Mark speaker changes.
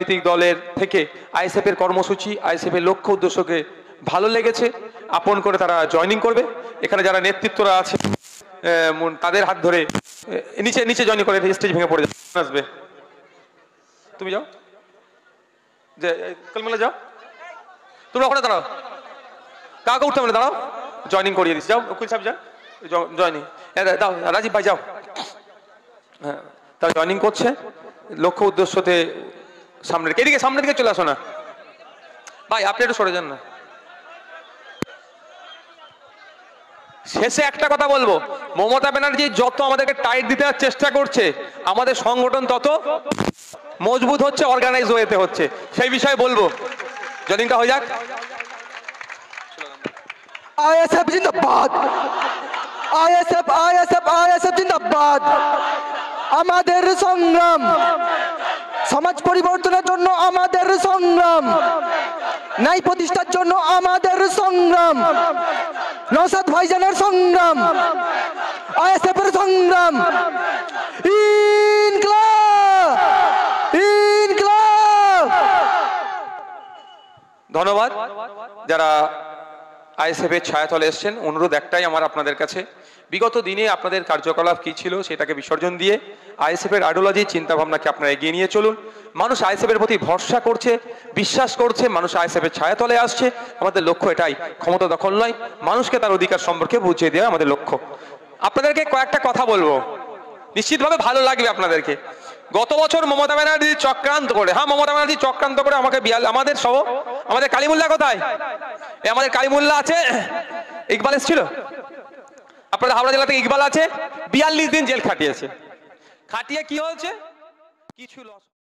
Speaker 1: রাজনৈতিক দলের থেকে আইএসএফ এর কর্মসূচি, আইএসএফ এর লক্ষ্য উদ্দেশ্যকে ভালো লেগেছে, আপন করে তারা জয়েনিং করবে। এখানে যারা নেতৃত্বরা আছে তাদের হাত ধরে নিচে নিচে জয়েনিং করে স্টেজ ভেঙে পড়ে আসবে। তুমি যাও, যে কলমেলা যাও, তোমরা ওখানে দাঁড়াও, কাকে উঠতে হবে দাঁড়াও, জয়েনিং করিয়ে দিচ্ছি। যাও উকিল সাহেব, যাও জয়েনিং দাও, রাজীব ভাই যাও। হ্যাঁ, তারা জয়েনিং করছে লক্ষ্য উদ্দেশ্যতে। সামনের এদিকে, সামনের দিকে চলে আসো না ভাই, আপনি একটু সরে যান না। শেষে একটা কথা বলবো, মমতা ব্যানার্জি যত আমাদেরকে টাইট দিতে চেষ্টা করছে, আমাদের সংগঠন তত মজবুত হচ্ছে, অর্গানাইজ হতে হচ্ছে। সেই বিষয়ে বলবো, জয়েনিংটা হয়ে যাক।
Speaker 2: আইএসএফ জিন্দাবাদ, আইএসএফ আইএসএফ আইএসএফ জিন্দাবাদ। আমাদের সংগ্রাম, সমাজ পরিবর্তনের জন্য আমাদের সংগ্রাম, ন্যায় প্রতিষ্ঠার জন্য আমাদের সংগ্রাম, নওশাদ ভাইজানের সংগ্রাম, আইএসএফ এর সংগ্রাম। ইনকলাব, ইনকলাব।
Speaker 1: ধন্যবাদ যারা আইএসএফ এর ছায়াতলে এসছেন। অনুরোধ একটাই আমার আপনাদের কাছে, বিগত দিনে আপনাদের কার্যকলাপ কি ছিল সেটাকে বিসর্জন দিয়ে আইএসএফ এর আইডিওলজি, চিন্তা ভাবনাকে আপনারা এগিয়ে নিয়ে চলুন। মানুষ আইএসএফ এর প্রতি ভরসা করছে, বিশ্বাস করছে, মানুষ আইএসএফ এর ছায়াতলে আসছে। আমাদের লক্ষ্য এটাই, ক্ষমতা দখল নয়, মানুষকে তার অধিকার সম্পর্কে বুঝিয়ে দেওয়া আমাদের লক্ষ্য। আপনাদেরকে কয়েকটা কথা বলবো, নিশ্চিতভাবে ভালো লাগবে আপনাদেরকে। গত বছর মমতা ব্যানার্জি চক্রান্ত করে, হ্যাঁ মমতা ব্যানার্জি চক্রান্ত করে আমাকে আমাদের সহ, আমাদের কালিমুল্লাহ কোথায়? আমাদের কালিমুল্লাহ আছে, ইকবাল এসেছিল, আপনাদের হাওড়া জেলা থেকে ইকবাল আছে, 42 দিন জেল খাটিয়েছে। খাটিয়ে কি হয়েছে? কিছু লস